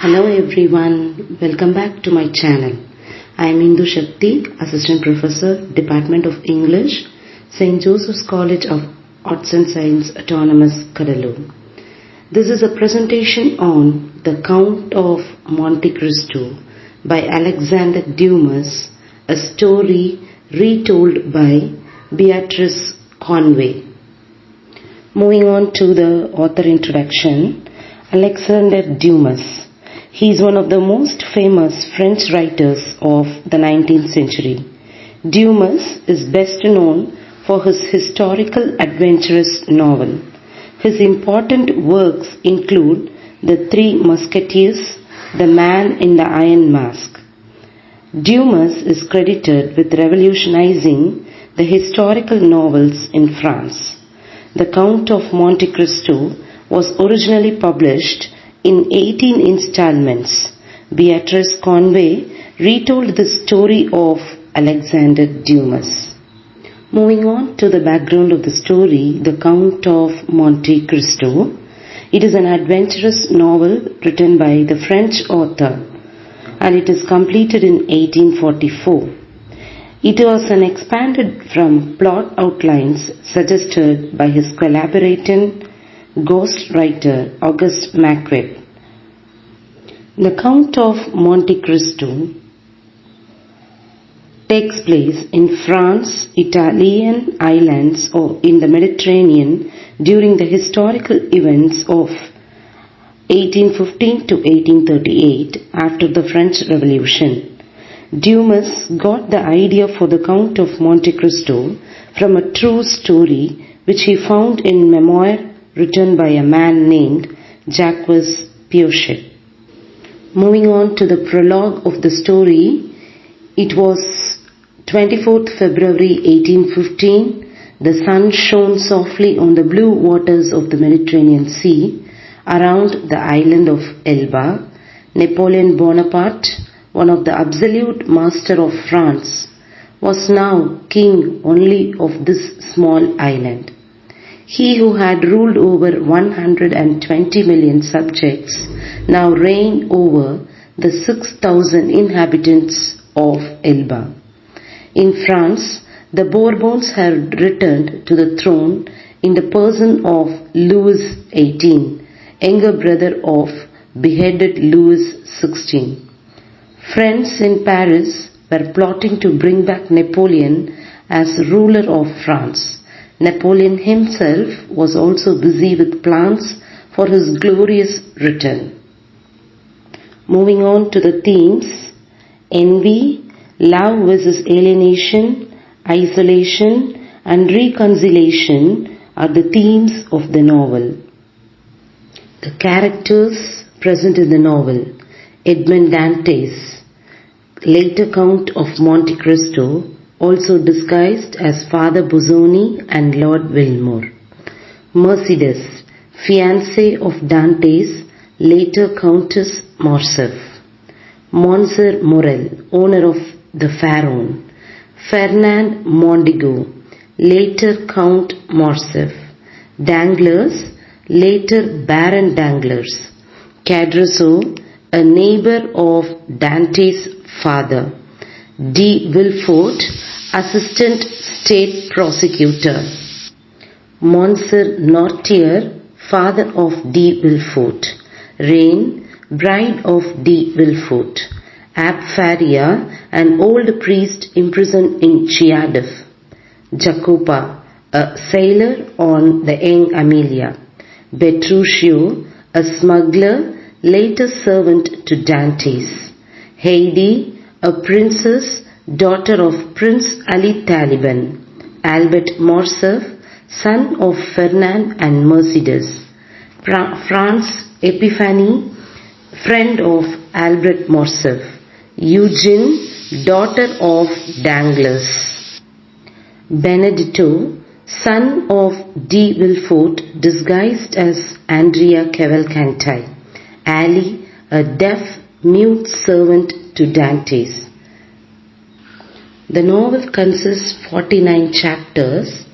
Hello everyone, welcome back to my channel. I am Indu Shakti, Assistant Professor, Department of English, St.Joseph's College of Arts and Science, Autonomous, Cuddalore. This is a presentation on The Count of Monte Cristo by Alexander Dumas, a story retold by Beatrice Conway. Moving on to the author introduction, Alexander Dumas. He is one of the most famous French writers of the 19th century. Dumas is best known for his historical adventurous novel. His important works include The Three Musketeers, The Man in the Iron Mask. Dumas is credited with revolutionizing the historical novels in France. The Count of Monte Cristo was originally published in 18 installments. Beatrice Conway retold the story of Alexander Dumas. Moving on to the background of the story, The Count of Monte Cristo. It is an adventurous novel written by the French author, and it is completed in 1844. It was an expanded from plot outlines suggested by his collaborating ghostwriter Auguste Macquet. The Count of Monte Cristo takes place in France, Italian islands, or in the Mediterranean during the historical events of 1815 to 1838 after the French Revolution. Dumas got the idea for the Count of Monte Cristo from a true story which he found in memoir written by a man named Jacques Piochet. Moving on to the prologue of the story, it was 24th February 1815. The sun shone softly on the blue waters of the Mediterranean Sea around the island of Elba. Napoleon Bonaparte, one of the absolute master of France, was now king only of this small island. He who had ruled over 120 million subjects now reigned over the 6,000 inhabitants of Elba. In France, the Bourbons had returned to the throne in the person of Louis XVIII, younger brother of beheaded Louis XVI. Friends in Paris were plotting to bring back Napoleon as ruler of France. Napoleon himself was also busy with plans for his glorious return. Moving on to the themes, envy, love versus alienation, isolation, and reconciliation are the themes of the novel. The characters present in the novel: Edmond Dantes, later Count of Monte Cristo, also disguised as Father Busoni and Lord Wilmore. Mercedes, fiancée of Dantes, later Countess Morcerf. Monsieur Morel, owner of the Pharaon. Fernand Mondego, later Count Morcerf. Danglars, later Baron Danglars. Cadreso, a neighbor of Dante's father. De Villefort, Assistant State Prosecutor. Monsieur Nortier, father of De Villefort. Reine, bride of De Villefort. Abbe Faria, an old priest imprisoned in Chiadef. Jacopa, a sailor on the young Amelia. Petruchio, a smuggler, later servant to Dantes. Heidi, a princess, daughter of Prince Ali Taliban. Albert Morcerf, son of Fernand and Mercedes. France Epiphanie, friend of Albert Morcerf. Eugene, daughter of Danglars. Benedetto, son of De Villefort, disguised as Andrea Cavalcanti. Ali, a deaf, mute servant to Dantes. The novel consists 49 chapters,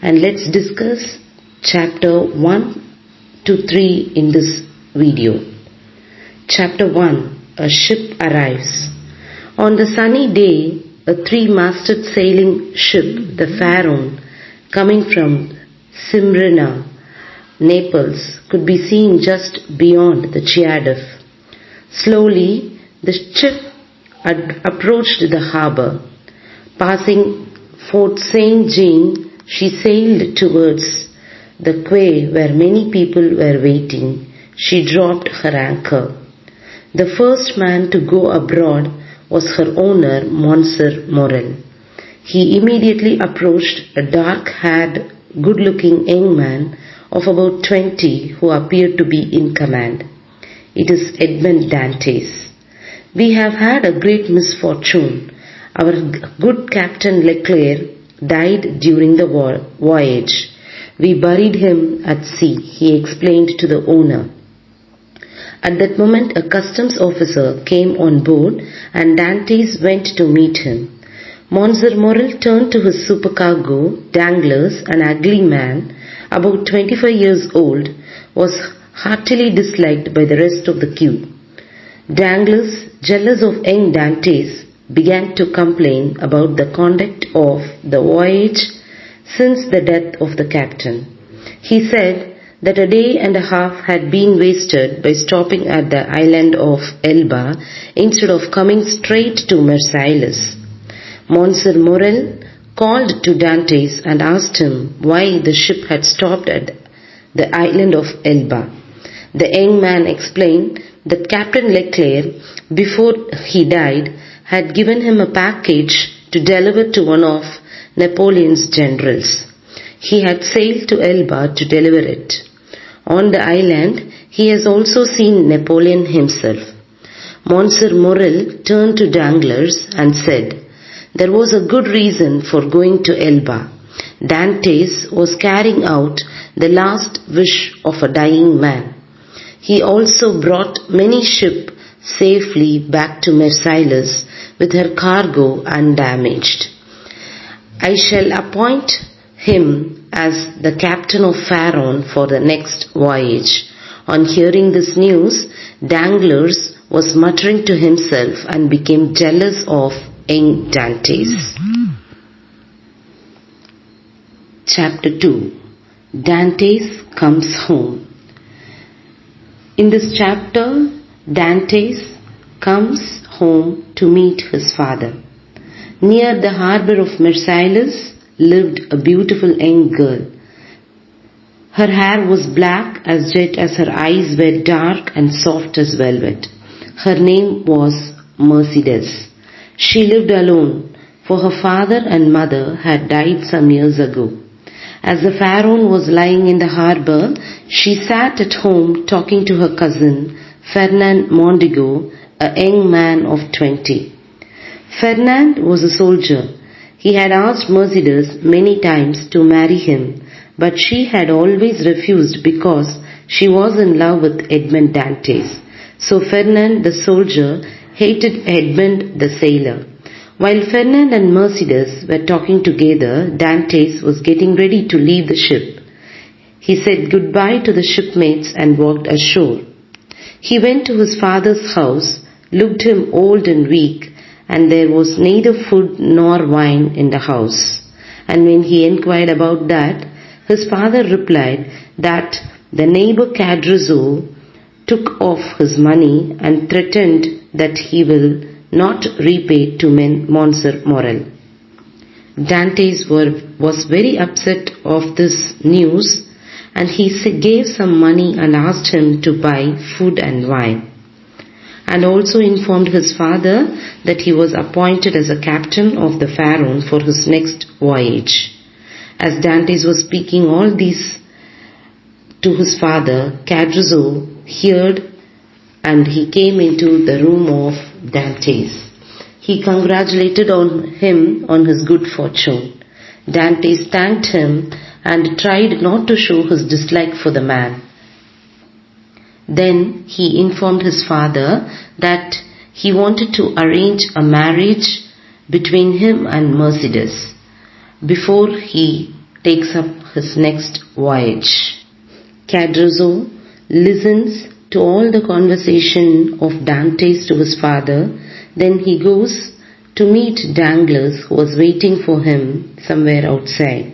and let's discuss chapter 1 to 3 in this video. Chapter 1. A ship arrives. On the sunny day, a three-masted sailing ship, the Pharaon, coming from Smyrna, Naples, could be seen just beyond the Chiadif. Slowly, the ship approached the harbour. Passing Fort St. Jean, she sailed towards the quay where many people were waiting. She dropped her anchor. The first man to go abroad was her owner, Monsieur Morel. He immediately approached a dark-haired, good-looking young man of about 20 who appeared to be in command. It is Edmond Dantes. We have had a great misfortune. Our good Captain Leclerc died during the voyage. We buried him at sea, he explained to the owner. At that moment, a customs officer came on board and Dantes went to meet him. Monsieur Morel turned to his supercargo. Danglars, an ugly man, about 25 years old, was heartily disliked by the rest of the crew. Danglars, jealous of young Dantes, began to complain about the conduct of the voyage since the death of the captain. He said that a day and a half had been wasted by stopping at the island of Elba instead of coming straight to Marseilles. Monsieur Morel called to Dantes and asked him why the ship had stopped at the island of Elba. The young man explained that Captain Leclerc, before he died, had given him a package to deliver to one of Napoleon's generals. He had sailed to Elba to deliver it. On the island, he has also seen Napoleon himself. Monsieur Morel turned to Danglars and said, there was a good reason for going to Elba. Dantes was carrying out the last wish of a dying man. He also brought many ships safely back to Marseilles with her cargo undamaged. I shall appoint him as the captain of Pharaon for the next voyage. On hearing this news, Danglars was muttering to himself and became jealous of young Dantes. Chapter 2. Dantes comes home. In this chapter, Dantes comes home to meet his father. Near the harbour of Marseilles lived a beautiful young girl. Her hair was black as jet as her eyes were dark and soft as velvet. Her name was Mercedes. She lived alone, for her father and mother had died some years ago. As the Pharaon was lying in the harbour, she sat at home talking to her cousin, Fernand Mondego, a young man of 20. Fernand was a soldier. He had asked Mercedes many times to marry him, but she had always refused because she was in love with Edmond Dantes. So Fernand the soldier hated Edmond the sailor. While Fernand and Mercedes were talking together, Dantes was getting ready to leave the ship. He said goodbye to the shipmates and walked ashore. He went to his father's house, looked him old and weak, and there was neither food nor wine in the house. And when he inquired about that, his father replied that the neighbor Cadrezo took off his money and threatened that he will not repay to Monsieur Morel. Dantes was very upset of this news, and he gave some money and asked him to buy food and wine, and also informed his father that he was appointed as a captain of the Pharaon for his next voyage. As Dantes was speaking all these to his father, Cadrezo heard and he came into the room of Dantes. He congratulated him on his good fortune. Dantes thanked him and tried not to show his dislike for the man. Then he informed his father that he wanted to arrange a marriage between him and Mercedes before he takes up his next voyage. Cadrezo listens to all the conversation of Dante's to his father. Then he goes to meet Danglars, who was waiting for him somewhere outside,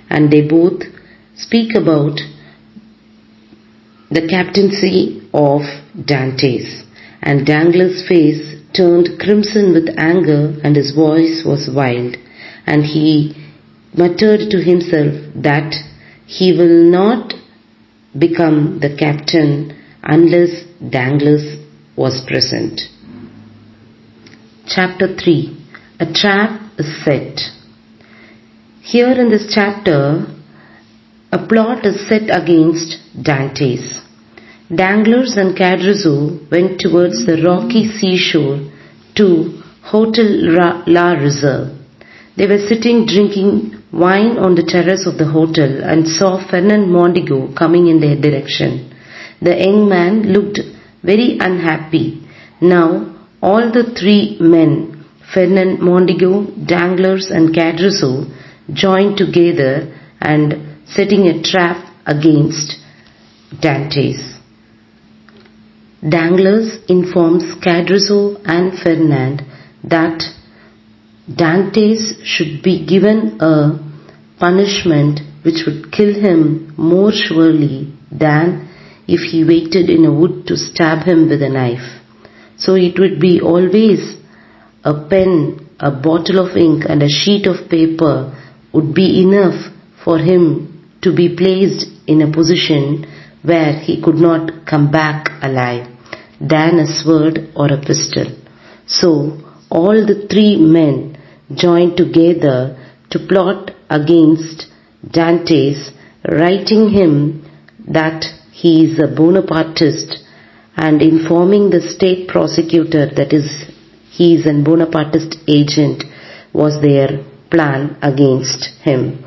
and they both speak about the captaincy of Dante's, and Danglars' face turned crimson with anger and his voice was wild, and he muttered to himself that he will not become the captain unless Danglars was present. Chapter 3. A trap is set. Here in this chapter, a plot is set against Dante's. Danglars and Cadrazzo went towards the rocky seashore to Hotel La Reserve. They were sitting drinking wine on the terrace of the hotel and saw Fernand Mondigo coming in their direction. The young man looked very unhappy. Now all the three men, Fernand Mondigo, Danglars and Cadrazzo, joined together and setting a trap against Dante's. Danglars informs Cadrazzo and Fernand that Dante's should be given a punishment which would kill him more surely than if he waited in a wood to stab him with a knife. So it would be always a pen, a bottle of ink and a sheet of paper would be enough for him to be placed in a position where he could not come back alive than a sword or a pistol. So all the three men joined together to plot against Dante's, writing him that he is a Bonapartist and informing the state prosecutor that he is a Bonapartist agent was their plan against him.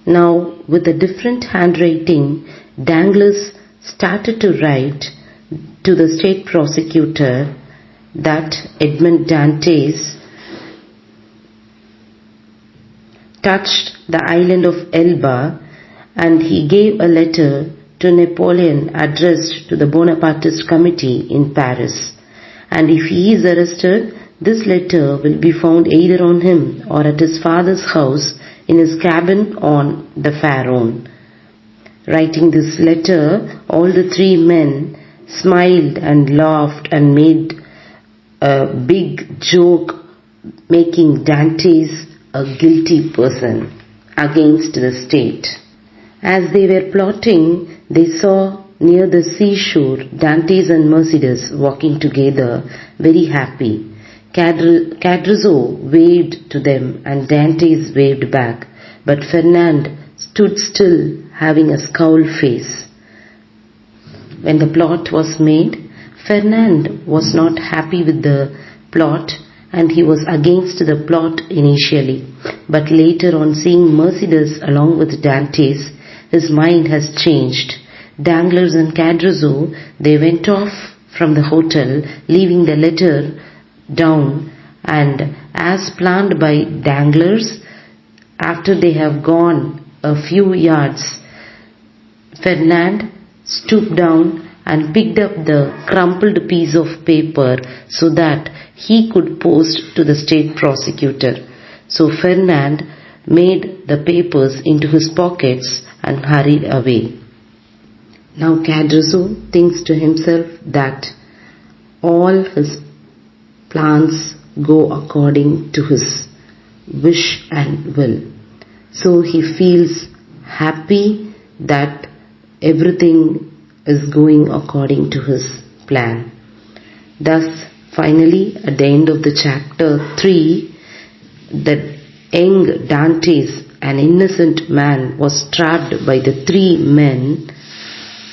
Now with a different handwriting, Danglars started to write to the state prosecutor that Edmond Dantes touched the island of Elba, and he gave a letter to Napoleon addressed to the Bonapartist committee in Paris. And if he is arrested, this letter will be found either on him or at his father's house in his cabin on the Pharaon. Writing this letter, all the three men smiled and laughed and made a big joke, making Dante's a guilty person against the state. As they were plotting, they saw near the seashore Dante's and Mercedes walking together, very happy. Cadrazzo waved to them and Dante's waved back, but Fernand stood still, having a scowl face. When the plot was made, Fernand was not happy with the plot and he was against the plot initially. But later on, seeing Mercedes along with Dante's, his mind has changed. Danglars and Cadrazzo, they went off from the hotel, leaving the letter down, and as planned by Danglars, after they have gone a few yards, Fernand stooped down and picked up the crumpled piece of paper so that he could post to the state prosecutor. So Fernand made the papers into his pockets and hurried away. Now Cadrazzo thinks to himself that all his plans go according to his wish and will. So he feels happy that everything is going according to his plan. Thus, finally, at the end of the chapter 3, the young Dantes, an innocent man, was trapped by the three men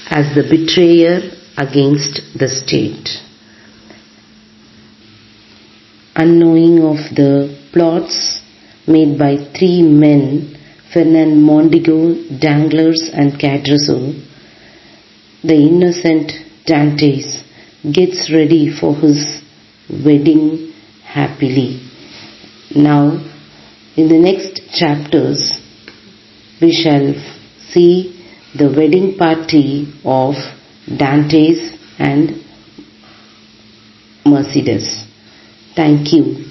as the betrayer against the state. Unknowing of the plots made by three men, Fernand Mondigo, Danglars and Cadrazzo, the innocent Dantes gets ready for his wedding happily. Now, in the next chapters, we shall see the wedding party of Dante's and Mercedes. Thank you.